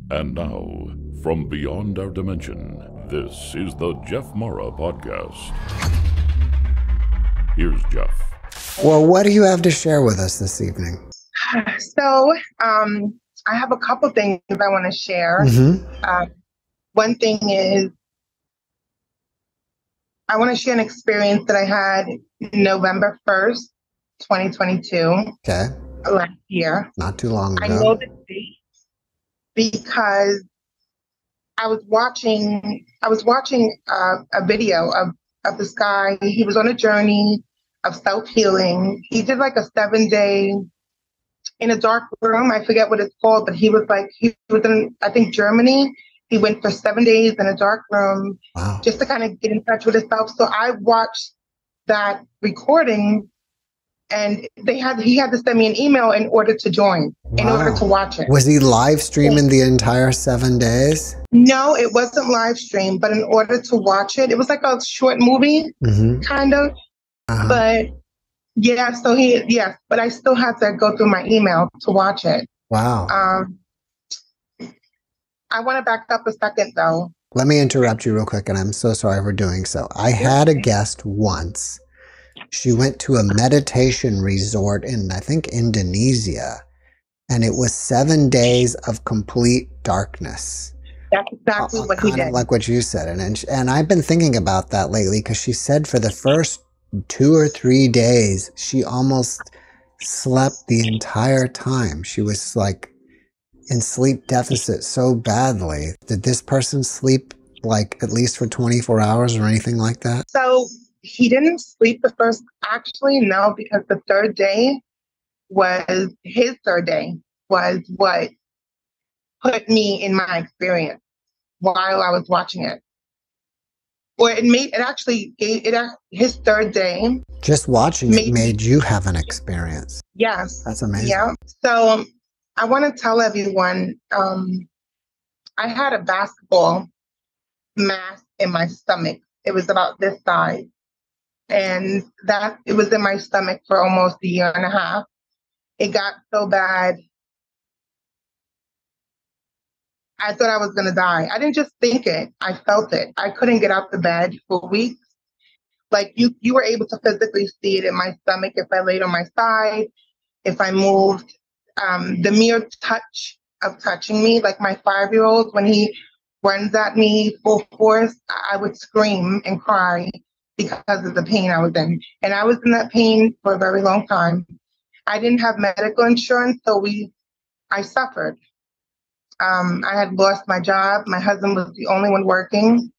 And now, from beyond our dimension, this is the JeffMara podcast. Here's Jeff. Well, what do you have to share with us this evening? So, I have a couple things I want to share. One thing is, I want to share an experience that I had November 1st, 2022. Okay. Last year. Not too long ago. I know the date because I was watching a video of this guy. He was on a journey of self-healing. He did like a 7-day in a dark room. I forget what it's called, but he was in, I think, Germany. He went for 7 days in a dark room. Wow. Just to kind of get in touch with himself. So I watched that recording, and he had to send me an email in order to join, in order to watch it. Was he live streaming the entire 7 days? No, it wasn't live stream, but in order to watch it, it was like a short movie, kind of. But yeah, but I still had to go through my email to watch it. Wow. I want to back up a second, though. Let me interrupt you real quick, and I'm so sorry for doing so. I had a guest once. She went to a meditation resort in, I think, Indonesia, and it was 7 days of complete darkness. That's exactly what he did. Like what you said. And I've been thinking about that lately, because she said for the first 2 or 3 days, she almost slept the entire time. She was like in sleep deficit so badly. Did this person sleep like at least for 24 hours or anything like that? So he didn't sleep the first, actually, no, because the third day was what put me in my experience while I was watching it. Or his third day. Just watching it made you have an experience. Yes. That's amazing. Yeah. So I want to tell everyone, I had a basketball mass in my stomach. It was about this size. And it was in my stomach for almost a year and a half. It got so bad, I thought I was going to die. I didn't just think it. I felt it. I couldn't get out the bed for weeks. Like you were able to physically see it in my stomach if I laid on my side, if I moved. The mere touch of touching me, like my 5-year-old, when he runs at me full force, I would scream and cry because of the pain I was in. And I was in that pain for a very long time. I didn't have medical insurance, so I suffered. I had lost my job. My husband was the only one working.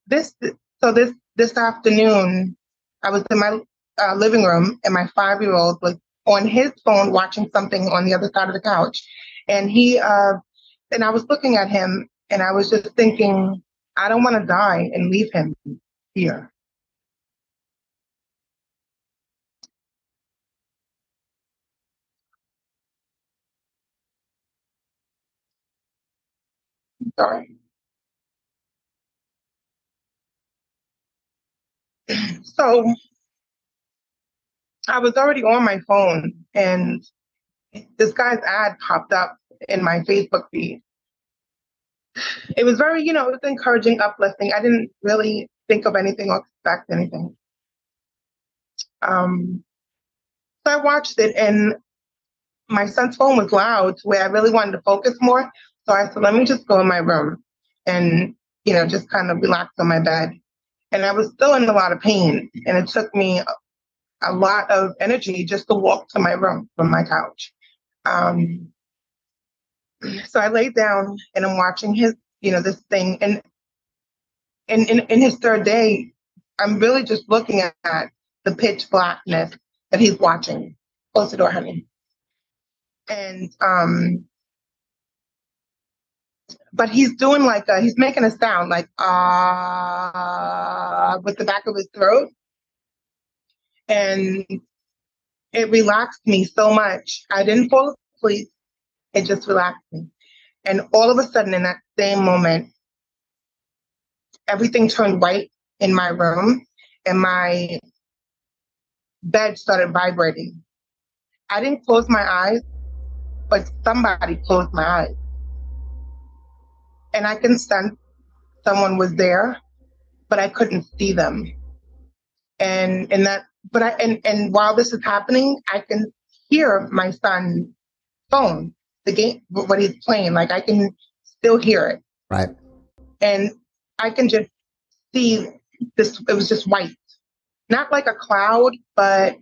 This afternoon, I was in my living room, and my 5-year-old was on his phone watching something on the other side of the couch. And I was looking at him, and I was just thinking, I don't want to die and leave him here. Sorry. So I was already on my phone, and this guy's ad popped up in my Facebook feed. It was very, it was encouraging, uplifting. I didn't really think of anything or expect anything. So I watched it, and my son's phone was loud to where I really wanted to focus more. So I said, let me just go in my room and, just kind of relax on my bed. And I was still in a lot of pain, and it took me a lot of energy just to walk to my room from my couch. So I laid down, and I'm watching his, this thing. And in his third day, I'm really just looking at the pitch blackness that he's watching. Close the door, honey. And, but he's doing he's making a sound like, with the back of his throat. And it relaxed me so much. I didn't fall asleep. It just relaxed me. And all of a sudden, in that same moment, everything turned white in my room, and my bed started vibrating. I didn't close my eyes, but somebody closed my eyes. And I can sense someone was there, but I couldn't see them. And while this is happening, I can hear my son's phone, the game, what he's playing. Like I can still hear it. Right. And I can just see this, it was just white. Not like a cloud, but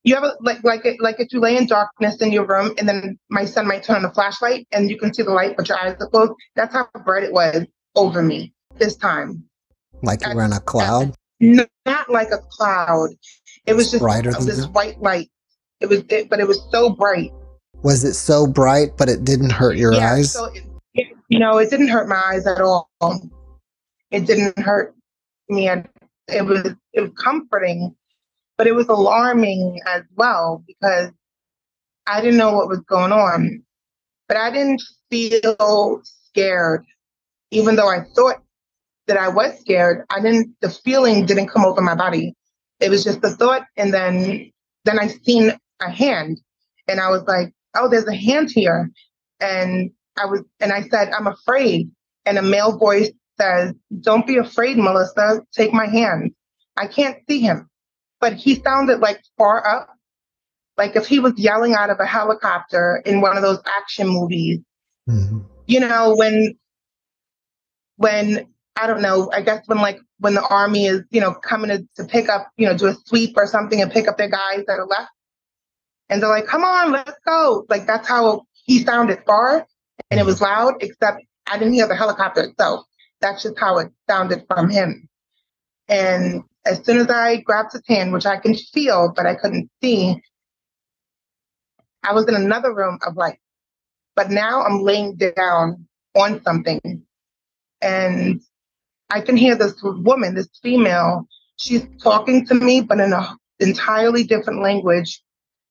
you have like if you lay in darkness in your room and then my son might turn on the flashlight and you can see the light, but your eyes are closed. That's how bright it was over me this time. Like you were in a cloud? Not like a cloud. It was just brighter than this that? white light. But it was so bright. Was it so bright, but it didn't hurt your eyes? So it didn't hurt my eyes at all. It didn't hurt me. It was comforting, but it was alarming as well because I didn't know what was going on. But I didn't feel scared, even though I thought that I was scared. The feeling didn't come over my body. It was just the thought. And then I seen a hand and I was like, oh, there's a hand here. And I said, I'm afraid. And a male voice says, don't be afraid, Melissa, take my hand. I can't see him, but he sounded like far up. Like if he was yelling out of a helicopter in one of those action movies, Mm-hmm. you know, when I don't know, I guess when the army is, coming to pick up, do a sweep or something and pick up their guys that are left. And they're like, come on, let's go. Like that's how he sounded far and it was loud, except I didn't hear the helicopter itself. That's just how it sounded from him. And as soon as I grabbed his hand, which I can feel, but I couldn't see, I was in another room of light. But now I'm laying down on something and I can hear this woman, this female, she's talking to me, but in an entirely different language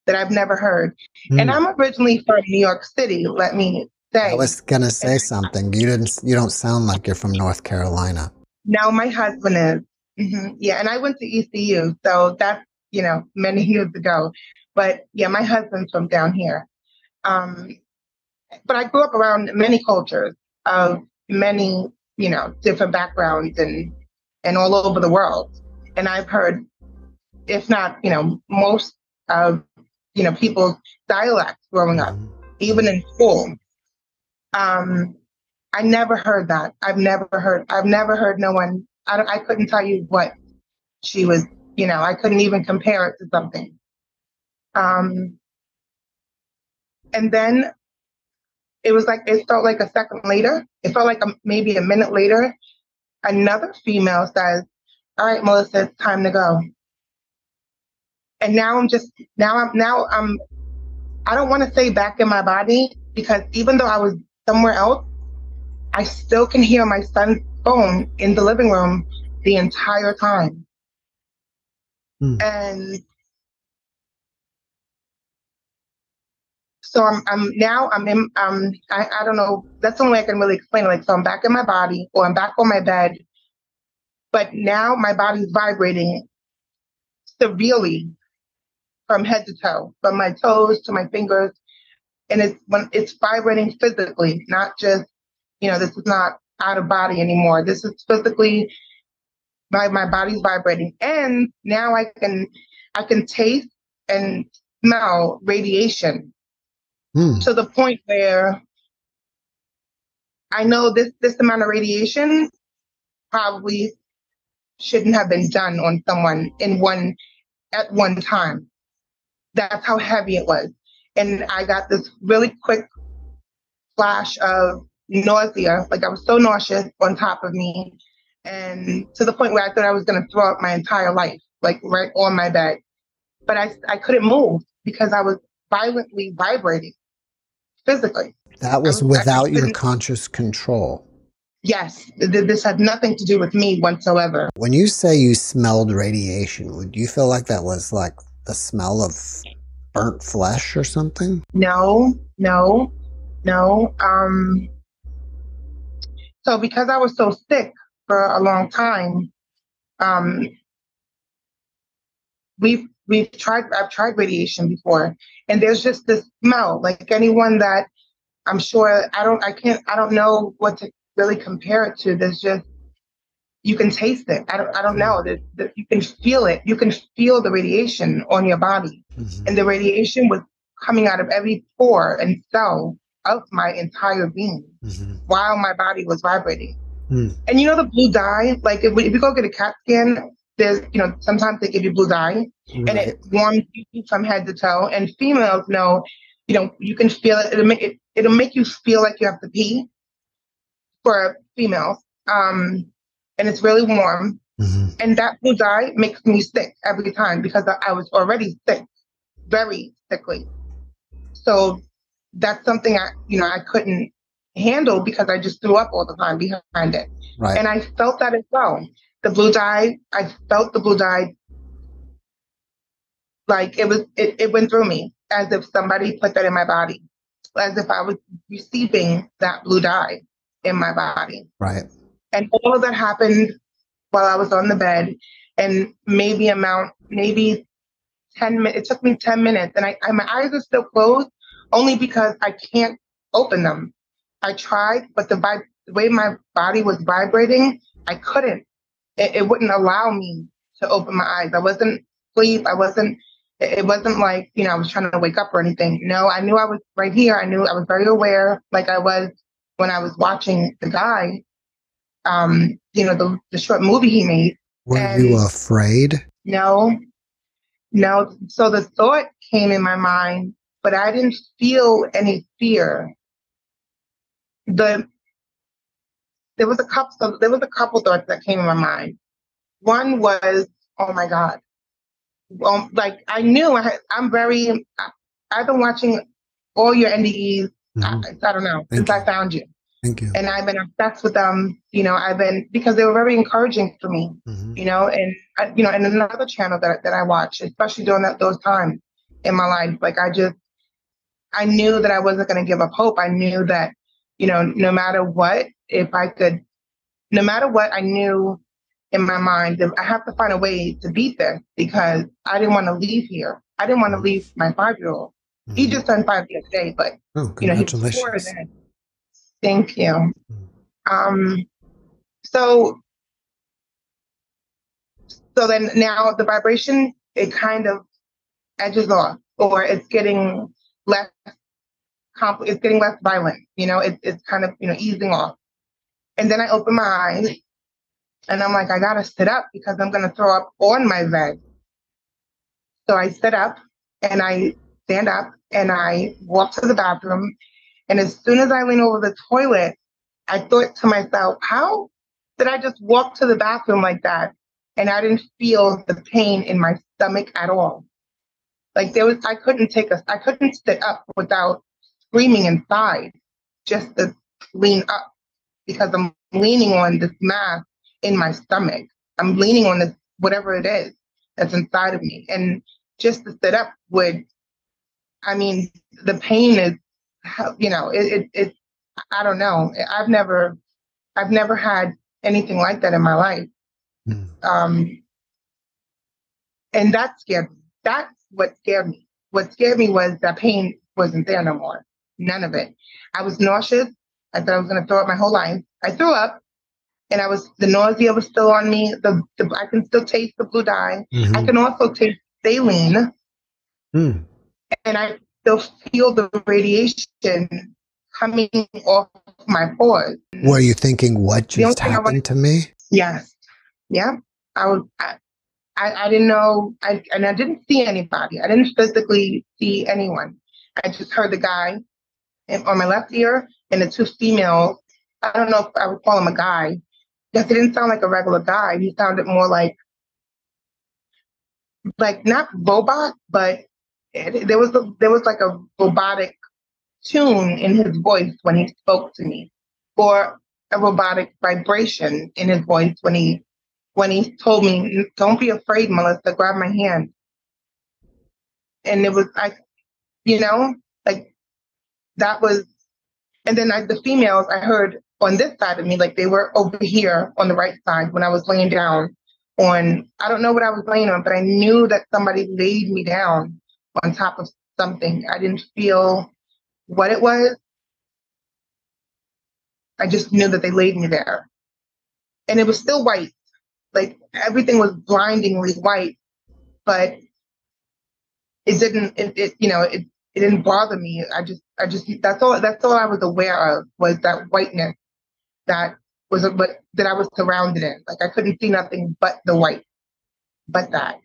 that I've never heard. And I'm originally from New York City, let me say. I was going to say something. You don't sound like you're from North Carolina. Now my husband is. Yeah, and I went to ECU, so that's, many years ago. But yeah, my husband's from down here. But I grew up around many cultures of many, different backgrounds and all over the world. And I've heard, if not, most of, people's dialects growing up, even in school. I never heard that. I've never heard no one, I couldn't tell you what she was, I couldn't even compare it to something. And then it felt like a second later. It felt like maybe a minute later, another female says, all right, Melissa, it's time to go. And now I don't want to say back in my body because even though I was somewhere else, I still can hear my son's phone in the living room the entire time. And so I don't know, that's the only way I can really explain it. Like, so I'm back in my body or I'm back on my bed, but now my body's vibrating severely from head to toe, from my toes to my fingers. And it's vibrating physically, not just, this is not out of body anymore. This is physically, my body's vibrating. And now I can taste and smell radiation to the point where I know this amount of radiation probably shouldn't have been done on someone at one time. That's how heavy it was. And I got this really quick flash of nausea. Like I was so nauseous on top of me. And to the point where I thought I was going to throw up my entire life, like right on my bed. But I couldn't move because I was violently vibrating physically. That was without your conscious control. Yes, this had nothing to do with me whatsoever. When you say you smelled radiation, would you feel like that was like the smell of burnt flesh or something? No. So because I was so sick for a long time, I've tried radiation before, and there's just this smell, like anyone that I'm sure I don't know what to really compare it to. There's just, you can taste it. I don't know that you can feel it. You can feel the radiation on your body, and the radiation was coming out of every pore and cell of my entire being while my body was vibrating. And you know, the blue dye, like if you go get a CAT scan, there's, you know, sometimes they give you blue dye and it warms you from head to toe. And females know, you know, you can feel it. It'll make you feel like you have to pee for females. And it's really warm. And that blue dye makes me sick every time because I was already sick, very sickly. So that's something I couldn't handle because I just threw up all the time behind it. Right. And I felt that as well. The blue dye, I felt the blue dye like it went through me as if somebody put that in my body, as if I was receiving that blue dye in my body. Right. And all of that happened while I was on the bed, and maybe 10 minutes. It took me 10 minutes, and my eyes are still closed only because I can't open them. I tried, but the way my body was vibrating, I couldn't. It wouldn't allow me to open my eyes. I wasn't asleep. It wasn't like, you know, I was trying to wake up or anything. No, I knew I was right here. I knew I was very aware, like I was when I was watching the guy, you know, the short movie he made. Were you afraid? No. So the thought came in my mind, but I didn't feel any fear. There was a couple thoughts that came in my mind. One was, oh my God. Like I knew I've been watching all your NDEs. I don't know, since I found you. Thank you. And I've been obsessed with them. You know, because they were very encouraging for me, you know, and, you know, and another channel that I watched, especially during those times in my life, like I knew that I wasn't going to give up hope. I knew that, you know, no matter what, I knew in my mind that I have to find a way to beat this because I didn't want to leave here. I didn't want to leave my 5-year-old. He just turned 5 years today, but you know, he was 4 then. Thank you. So then now the vibration, it kind of edges off, or it's getting less it's getting less violent. You know, it's kind of, you know, easing off. And then I open my eyes and I'm like, I gotta sit up because I'm gonna throw up on my bed. So I sit up and I stand up and I walk to the bathroom. And as soon as I lean over the toilet, I thought to myself, how did I just walk to the bathroom like that? And I didn't feel the pain in my stomach at all. Like I couldn't sit up without screaming inside just to lean up because I'm leaning on this mass in my stomach. I'm leaning on this, whatever it is that's inside of me. And just to sit up the pain is, you know, I don't know. I've never had anything like that in my life. And that scared me. That's what scared me. What scared me was that pain wasn't there no more. None of it. I was nauseous. I thought I was going to throw up my whole life. I threw up, and the nausea was still on me. I can still taste the blue dye. I can also taste saline. And I still feel the radiation coming off my pores. Were you thinking, what just happened to me? Yes. Yeah. I didn't know, and I didn't see anybody. I didn't physically see anyone. I just heard the guy on my left ear and the two females. I don't know if I would call him a guy, because he didn't sound like a regular guy. He sounded more like not robot, but there was like a robotic tune in his voice when he spoke to me, or a robotic vibration in his voice when he told me, "Don't be afraid, Melissa, grab my hand." And it was like, you know, like that was, and then the females I heard on this side of me, like they were over here on the right side when I was laying down on, I don't know what I was laying on, but I knew that somebody laid me down on top of something. I didn't feel what it was. I just knew that they laid me there. And it was still white. Like everything was blindingly white, but it didn't, it didn't bother me. That's all I was aware of was that whiteness that that I was surrounded in. Like I couldn't see nothing but the white, but that.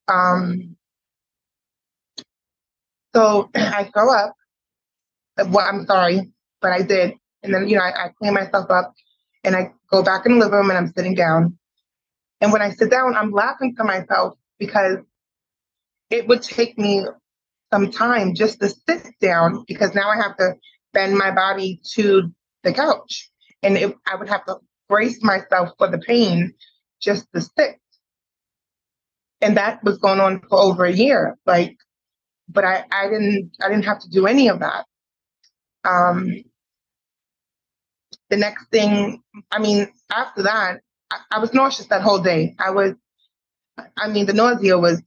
Um, so I throw up. Well, I'm sorry, but I did. And then, I clean myself up and I go back in the living room and I'm sitting down. And when I sit down, I'm laughing to myself because it would take me some time just to sit down because now I have to bend my body to the couch. And I would have to brace myself for the pain just to sit. And that was going on for over a year. But I didn't have to do any of that. The next thing, after that, I was nauseous that whole day. The nausea it was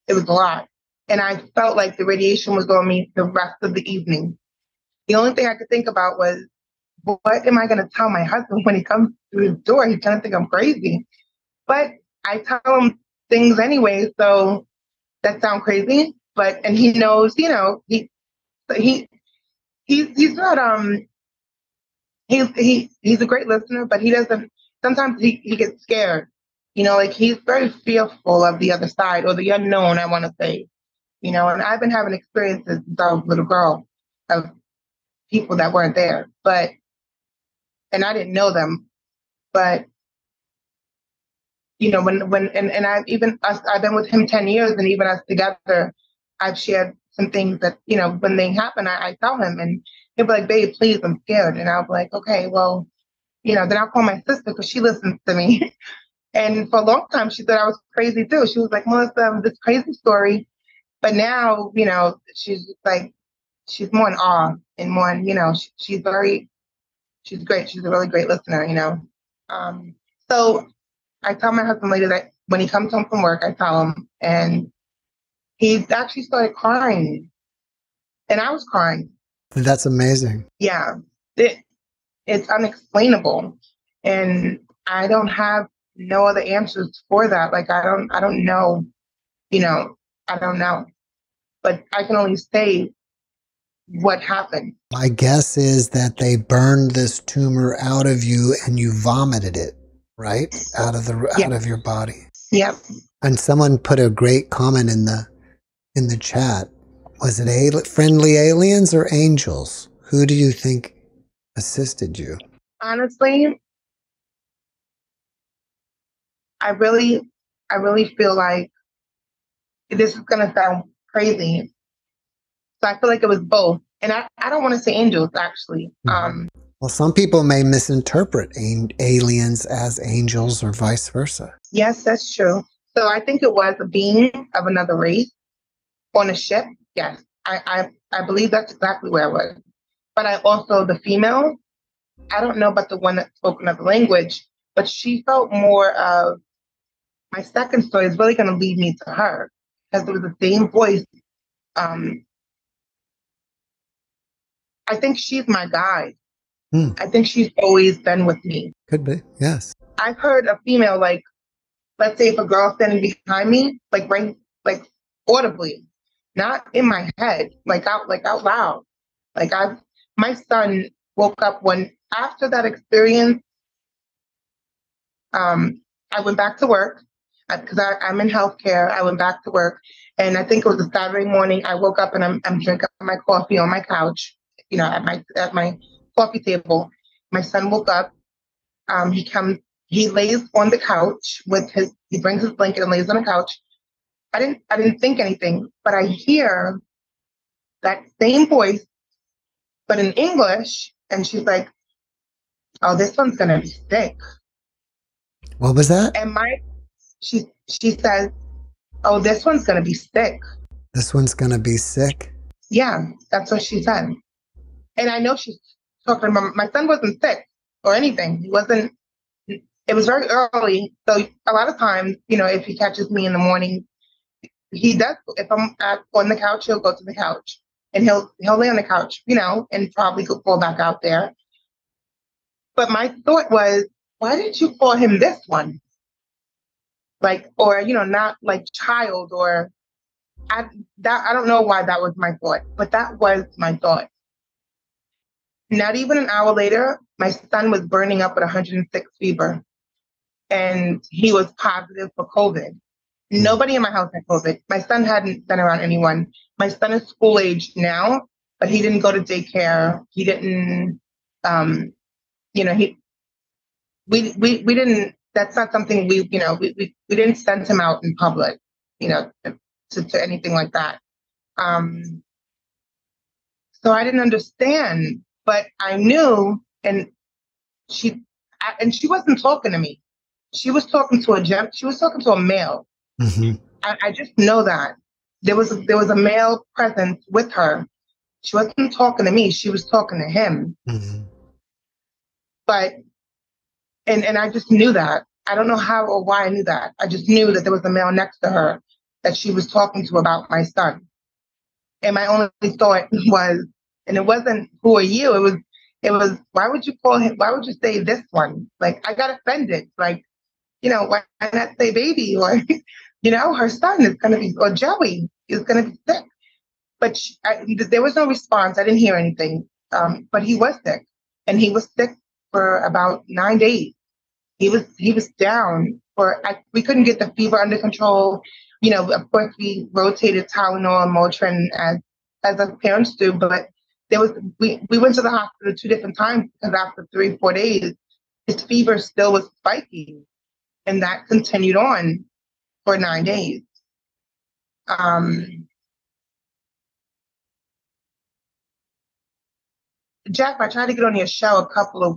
a lot. And I felt like the radiation was on me the rest of the evening. The only thing I could think about was, what am I going to tell my husband when he comes through the door? He's going to think I'm crazy. But I tell him things anyway, so that sounds crazy. And he knows, he's not he's a great listener, but he doesn't. Sometimes he gets scared. Like he's very fearful of the other side or the unknown. I want to say, and I've been having experiences since I was a little girl of people that weren't there, and I didn't know them, but and I've been with him 10 years, and even us together, I've shared some things that when they happen, I tell him, and he'll be like, "Babe, please, I'm scared," and I'll be like, "Okay, well." Then I'll call my sister because she listens to me. And for a long time, she thought I was crazy too. She was like, "Melissa, this crazy story." But now, she's like, she's more in awe and more, she's great. She's a really great listener. So I tell my husband later that when he comes home from work, I tell him, and he actually started crying. And I was crying. That's amazing. Yeah. It's unexplainable. And I don't have no other answers for that. Like I don't know, I don't know. But I can only say what happened. My guess is that they burned this tumor out of you and you vomited it, right? Out of your body. Yep. And someone put a great comment in the chat. Was it friendly aliens or angels? Who do you think assisted you? Honestly, I really feel like this is gonna sound crazy. So I feel like it was both. And I don't want to say angels actually. Well, some people may misinterpret aliens as angels or vice versa. Yes, that's true. So I think it was a being of another race on a ship. Yes, I believe that's exactly where I was. But I also, the female, I don't know about the one that spoke another language, but she felt more of, my second story is really going to lead me to her because it was the same voice. I think she's my guide. I think she's always been with me. Could be, yes. I've heard a female, like, let's say if a girl standing behind me, like audibly, not in my head, out loud. My son woke up after that experience. I went back to work because I'm in healthcare. I went back to work, and I think it was a Saturday morning. I woke up and I'm drinking my coffee on my couch, at my coffee table. My son woke up. He lays on the couch he brings his blanket and lays on the couch. I didn't think anything, but I hear that same voice, but in English, and she's like, "Oh, this one's gonna be sick." What was that? And she says, "Oh, this one's gonna be sick." This one's gonna be sick? Yeah, that's what she said. And I know she's talking about, my son wasn't sick or anything. He wasn't, It was very early. So a lot of times, if he catches me in the morning, he does. If I'm on the couch, he'll go to the couch and he'll lay on the couch, and probably fall back out there. But my thought was, why did you call him this one? Like, or, not like child, or I don't know why that was my thought, but that was my thought. Not even an hour later, my son was burning up with 106 fever, and he was positive for COVID. Nobody in my house had COVID. My son hadn't been around anyone. My son is school age now, but he didn't go to daycare. He didn't, he we didn't. That's not something we didn't send him out in public, to anything like that. So I didn't understand, but I knew, and she wasn't talking to me. She was talking to a male. Mm-hmm. I just know that there was a male presence with her. She wasn't talking to me. She was talking to him. Mm-hmm. But and I just knew that. I don't know how or why I knew that. I just knew that there was a male next to her that she was talking to about my son. And my only thought was, and it wasn't who are you? It was why would you call him? Why would you say this one? Like I got offended. Like, why not say baby, or her son is gonna be, or Joey is gonna be sick. But there was no response. I didn't hear anything. But he was sick, and he was sick for about 9 days. He was down we couldn't get the fever under control. Of course we rotated Tylenol and Motrin as our parents do, but we went to the hospital 2 different times because after 3-4 days, his fever still was spiking, and that continued on for 9 days. Jeff, I tried to get on your show a couple of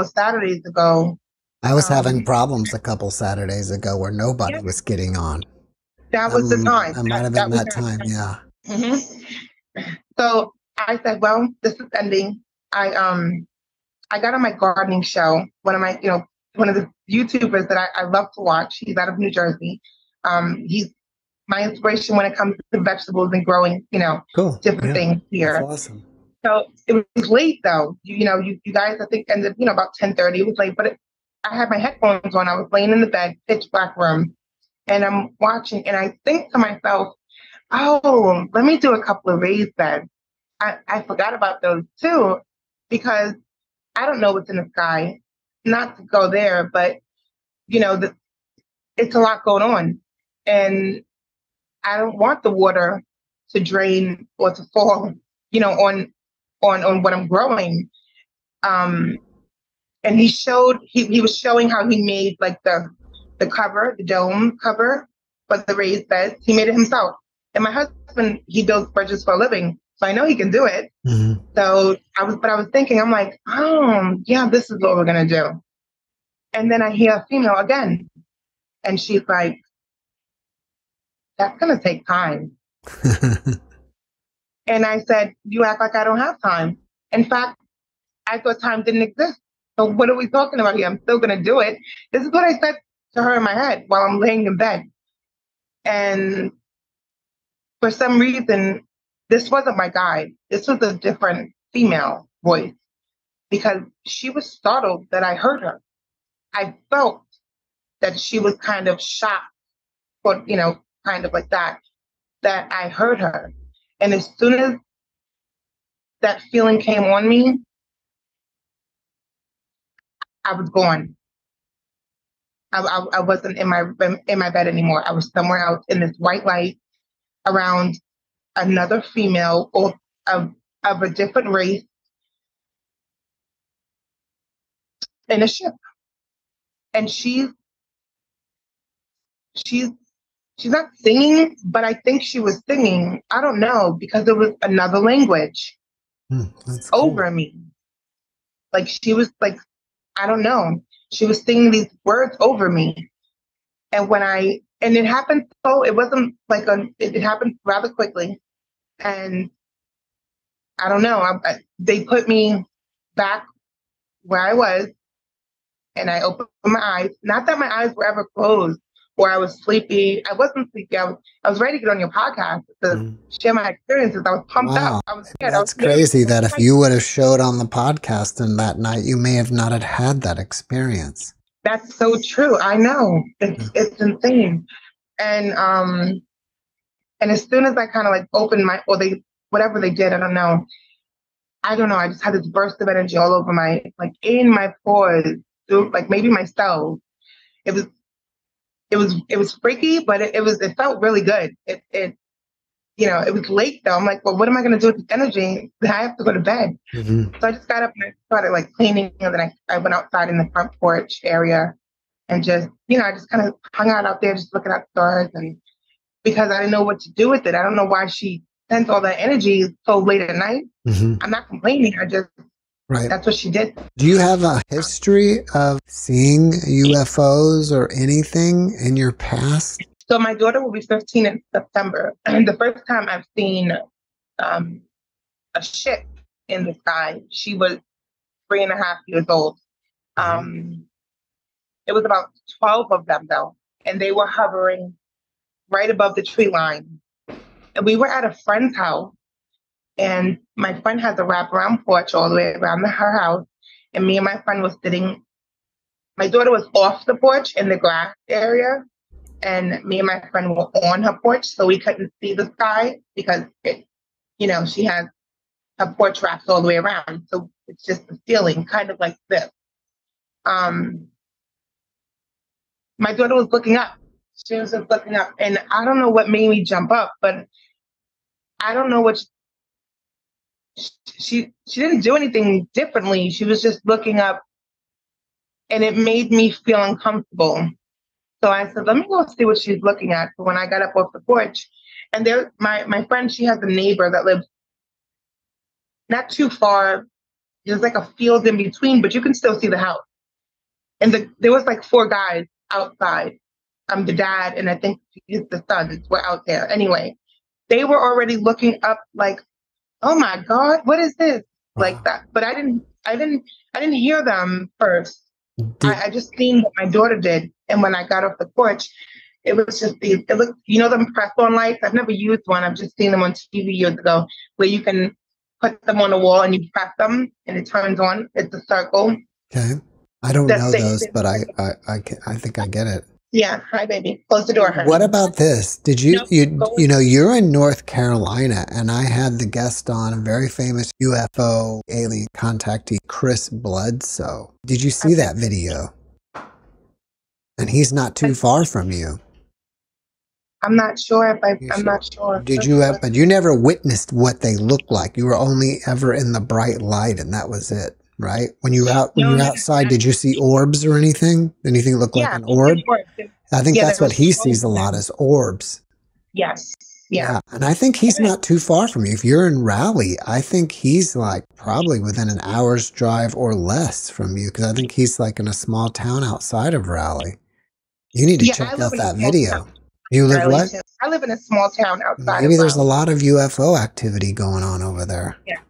Saturdays ago. I was having problems a couple Saturdays ago where nobody was getting on. That was the time. It might have been that time, yeah. Mm-hmm. So I said, well, this is ending. I got on my gardening show. One of the YouTubers that I love to watch. He's out of New Jersey. He's my inspiration when it comes to vegetables and growing, cool. different things here. That's awesome. So it was late though. You guys, I think, ended, about 10:30. It was late, but I had my headphones on. I was laying in the bed, pitch black room, and I'm watching, and I think to myself, oh, let me do a couple of raised beds. I forgot about those too, because I don't know what's in the sky. Not to go there, but it's a lot going on, and I don't want the water to drain or to fall, on what I'm growing. And he was showing how he made like the cover, the dome cover for the raised beds. He made it himself. And my husband, he builds bridges for a living, so I know he can do it. Mm-hmm. So I was thinking, I'm like, oh yeah, this is what we're gonna do. And then I hear a female again, and she's like, that's gonna take time. And I said, you act like I don't have time. In fact, I thought time didn't exist. So what are we talking about here? I'm still going to do it. This is what I said to her in my head while I'm laying in bed. And for some reason, this wasn't my guide. This was a different female voice, because she was startled that I heard her. I felt that she was kind of shocked, or, kind of like that I heard her. And as soon as that feeling came on me, I was gone. I wasn't in my bed anymore. I was somewhere else in this white light around another female or of a different race in a ship. And she's not singing, but I think she was singing. I don't know, because it was another language over me. Like she was like, I don't know. She was singing these words over me. And it happened, so it wasn't like it happened rather quickly. And I don't know, they put me back where I was, and I opened my eyes. Not that my eyes were ever closed or I was sleepy. I wasn't sleepy. I was ready to get on your podcast to share my experiences. I was pumped Wow. up. I was scared. That's crazy that if you would have showed on the podcast and that night, you may have not had that experience. That's so true. I know. It's insane. And as soon as I kind of like opened my, or they, whatever they did, I don't know. I just had this burst of energy all over my, like in my pores, like maybe my cells. It was freaky, but it felt really good. It was late though. I'm like, well, what am I going to do with this energy? I have to go to bed. Mm-hmm. So I just got up and I started like cleaning, and then I went outside in the front porch area and just, I just kind of hung out there, just looking at stars, and because I didn't know what to do with it. I don't know why she sent all that energy so late at night. Mm-hmm. I'm not complaining. Right. That's what she did. Do you have a history of seeing UFOs or anything in your past? So my daughter will be 15 in September. And the first time I've seen a ship in the sky, she was 3.5 years old. It was about 12 of them though. And they were hovering right above the tree line. And we were at a friend's house. And my friend has a wraparound porch all the way around her house. And me and my friend was sitting. My daughter was off the porch in the grass area. And me and my friend were on her porch. So we couldn't see the sky because, she has her porch wraps all the way around. So it's just the ceiling, kind of like this. My daughter was looking up. She was just looking up. And I don't know what made me jump up, but I don't know what she didn't do anything differently. She was just looking up, and it made me feel uncomfortable. So I said, let me go see what she's looking at. So when I got up off the porch, and there, my friend, she has a neighbor that lives not too far. There's like a field in between, but you can still see the house. And there was like 4 guys outside. The dad, and I think the sons were out there. Anyway, they were already looking up like, oh my God, what is this? Wow. Like that. But I didn't hear them first. I just seen what my daughter did. And when I got off the porch, it was just it looked, them press-on lights. I've never used one. I've just seen them on TV years ago, where you can put them on the wall and you press them and it turns on. It's a circle. Okay. I don't know those, but I think I get it. Yeah. Hi, baby. Close the door, honey. What about this? Did you, you're in North Carolina, and I had the guest on, a very famous UFO alien contactee, Chris Bledsoe. Did you see that video? And he's not too far from you. I'm not sure I'm not sure. Did you have, but you never witnessed what they looked like. You were only ever in the bright light, and that was it. Right? When you were outside, did you see orbs or anything? Anything look like an orb? I think that's what he sees a lot, is orbs. Yes. Yeah. And I think he's not too far from you. If you're in Raleigh, I think he's like probably within an hour's drive or less from you, because I think he's like in a small town outside of Raleigh. You need to check out that video. You live what? I live in a small town outside. Maybe there's a lot of UFO activity going on over there. Yeah,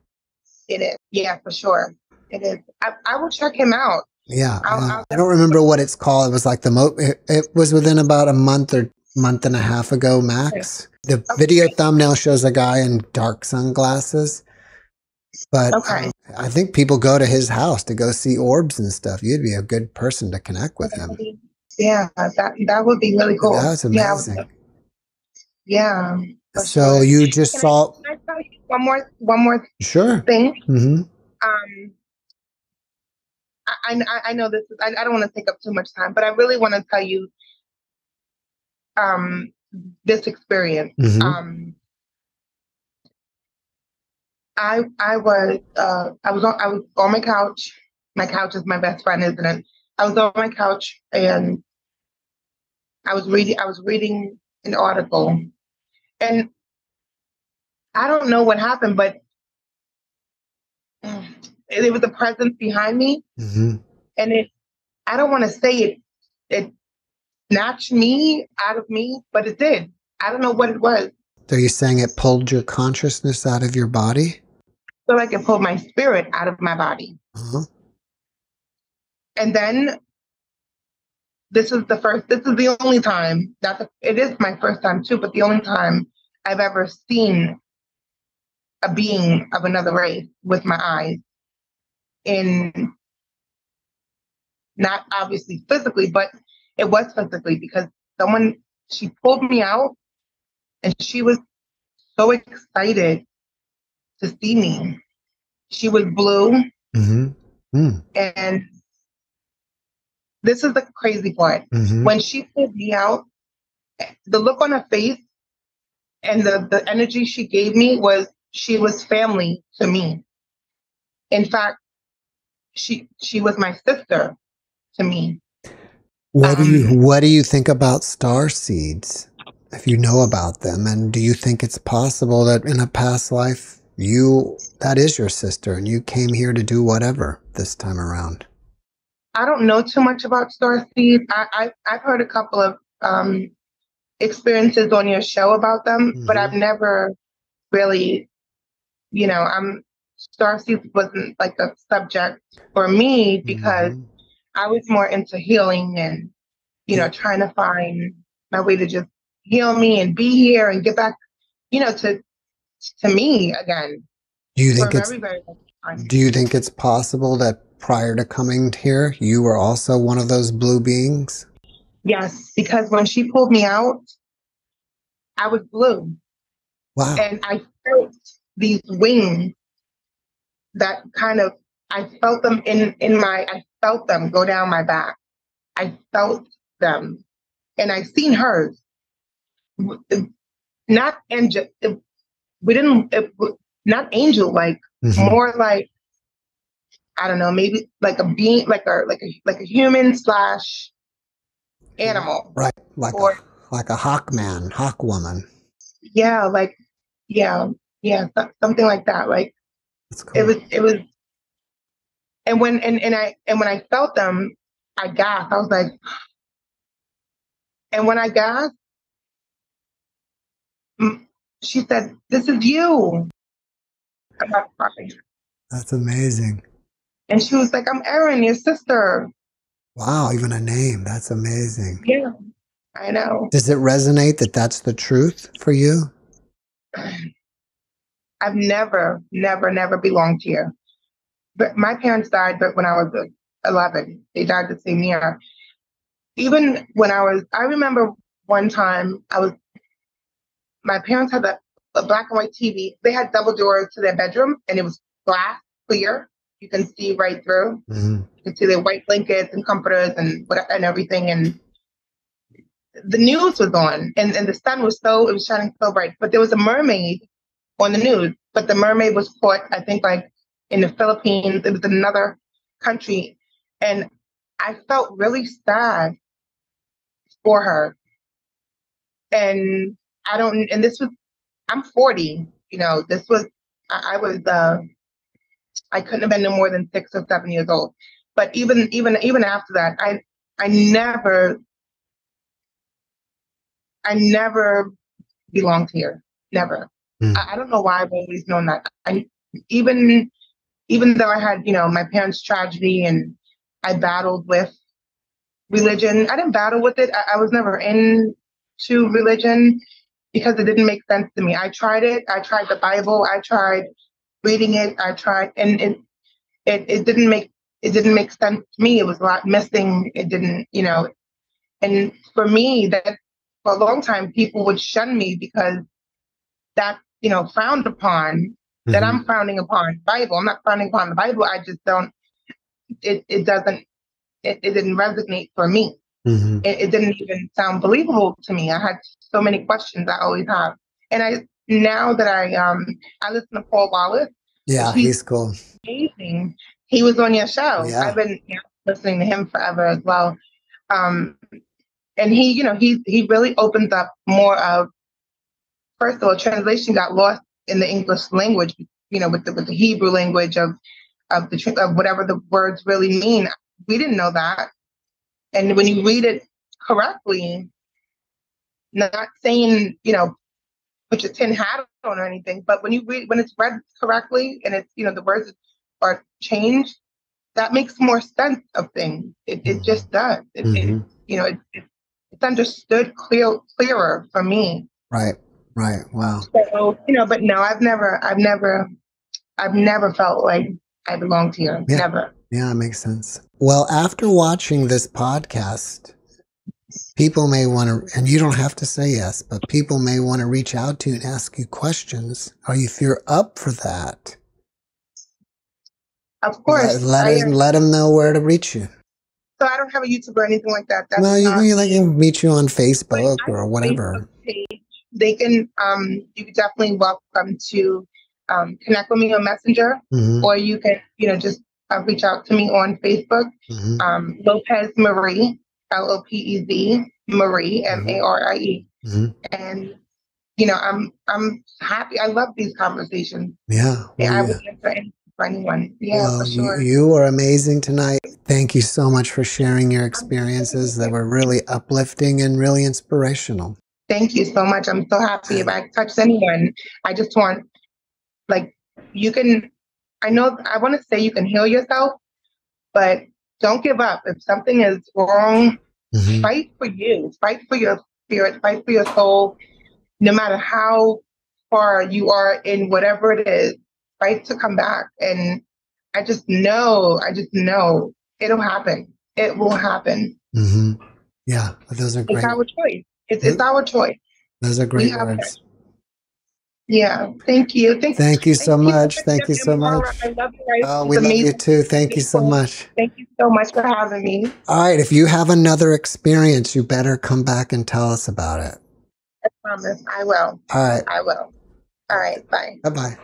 it is. Yeah, for sure. It is. I will check him out. Yeah. I don't remember what it's called. It was like it was within about a month or month and a half ago, max. The video thumbnail shows a guy in dark sunglasses. But I think people go to his house to go see orbs and stuff. You'd be a good person to connect with him. Yeah, that would be really cool. That's amazing. Yeah. So you just saw. Can I tell you one more sure thing? Mm-hmm. I know this is, I don't want to take up too much time, but I really want to tell you this experience. Mm-hmm. I was on my couch. My couch is my best friend, isn't it? I was on my couch and I was reading an article, and I don't know what happened, but there was a presence behind me, mm-hmm. and I don't want to say it snatched me out of me, but it did. I don't know what it was. So you're saying it pulled your consciousness out of your body? I feel like it pulled my spirit out of my body. Uh-huh. And then this is the only time, it is my first time too, but the only time I've ever seen a being of another race with my eyes, in not obviously physically, but it was physically because someone, she pulled me out and she was so excited to see me. She was blue. Mm-hmm. Mm. And this is the crazy part. Mm-hmm. When she pulled me out, the look on her face and the energy she gave me was she was family to me. In fact, she was my sister to me. What do you think about star seeds? If you know about them, and do you think it's possible that in a past life that is your sister and you came here to do whatever this time around? I don't know too much about star seeds. I've heard a couple of experiences on your show about them, but I've Mm-hmm. never really, star seeds wasn't like a subject for me because Mm-hmm. I was more into healing and, trying to find my way to just heal me and be here and get back, to me again Do you for think a it's very, very long time. Do you think it's possible that prior to coming here, you were also one of those blue beings? Yes, because when she pulled me out, I was blue Wow. and I felt these wings that kind of, I felt them I felt them go down my back. I felt them and I seen hers. Not angel, we didn't, not angel, like Mm-hmm. more like, I don't know, maybe like a being, like a human slash animal, Right, or like a hawk man, hawk woman. yeah, like yeah, something like that. Like That's it cool. was, and when I felt them, I gasped. I was like, and when I gasped, mm, she said, "This is you." I'm not crying. That's amazing. And she was like, "I'm Erin, your sister." Wow, even a name. That's amazing. Yeah, I know. Does it resonate that that's the truth for you? I've never belonged here. But my parents died, but when I was 11, they died the same year. Even when I remember one time my parents had a black and white TV. They had double doors to their bedroom, and it was glass, clear. You can see right through. Mm-hmm. You can see their white blankets and comforters and everything. And the news was on, and the sun it was shining so bright. But there was a mermaid on the news, but the mermaid was caught, I think, like in the Philippines. It was another country, and I felt really sad for her. And and this was, I'm 40. This was, I was, I couldn't have been no more than 6 or 7 years old. But even after that, I never, I never belonged here. Never. I don't know why I've always known that. Even even though I had, my parents' tragedy and I battled with religion, I didn't battle with it. I was never into religion because it didn't make sense to me. I tried it. I tried the Bible. I tried reading it. I tried, and it didn't make sense to me. It was a lot missing. It didn't, and for me, that for a long time, people would shun me because that's, frowned upon, that Mm-hmm. I'm frowning upon Bible. I'm not frowning upon the Bible. I just don't, it doesn't, it didn't resonate for me. Mm-hmm. It didn't even sound believable to me. I had so many questions I always have. And now that I listen to Paul Wallace, which Yeah, he's he's cool. amazing. He was on your show. I've Yeah. been, listening to him forever as well. Um, and he, he really opens up more of, first of all, translation got lost in the English language, with the Hebrew language of whatever the words really mean. We didn't know that. And when you read it correctly, not saying, put your tin hat on or anything, but when it's read correctly and it's, the words are changed, that makes more sense of things. It just does. It's understood clearer for me. Right. Wow. So, but no, I've never felt like I belonged here. Yeah. Never. Yeah, it makes sense. Well, after watching this podcast, people may want to, and you don't have to say yes, but people may want to reach out to you and ask you questions. If you're up for that, of course, let them know where to reach you. So I don't have a YouTube or anything like that. That's you can meet you on Facebook or whatever. Page. They can, you can definitely welcome to connect with me on Messenger, or you can, just reach out to me on Facebook. Lopez Marie, Lopez Marie, Marie. And I'm happy. I love these conversations. Yeah, I would answer anything for anyone. Yeah, well, for sure. You are amazing tonight. Thank you so much for sharing your experiences that were really uplifting and really inspirational. Thank you so much. I'm so happy. If I touched anyone, I just want, I want to say you can heal yourself, but don't give up. If something is wrong, fight for you. Fight for your spirit. Fight for your soul. No matter how far you are in whatever it is, fight to come back. And I just know it'll happen. It will happen. Yeah, those are great. It's our choice. It's our choice. Those are great words. Yeah, thank you. Thank you so much. Thank you so much. I love you guys. We love you too. Thank you so much. Thank you so much for having me. All right, if you have another experience, you better come back and tell us about it. I promise. I will. All right. I will. All right. Bye. Bye-bye.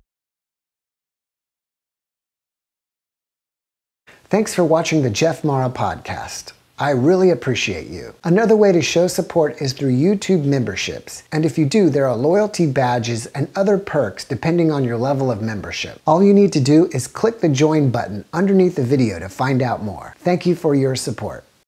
Thanks for watching the JeffMara podcast. I really appreciate you. Another way to show support is through YouTube memberships. And if you do, there are loyalty badges and other perks depending on your level of membership. All you need to do is click the join button underneath the video to find out more. Thank you for your support.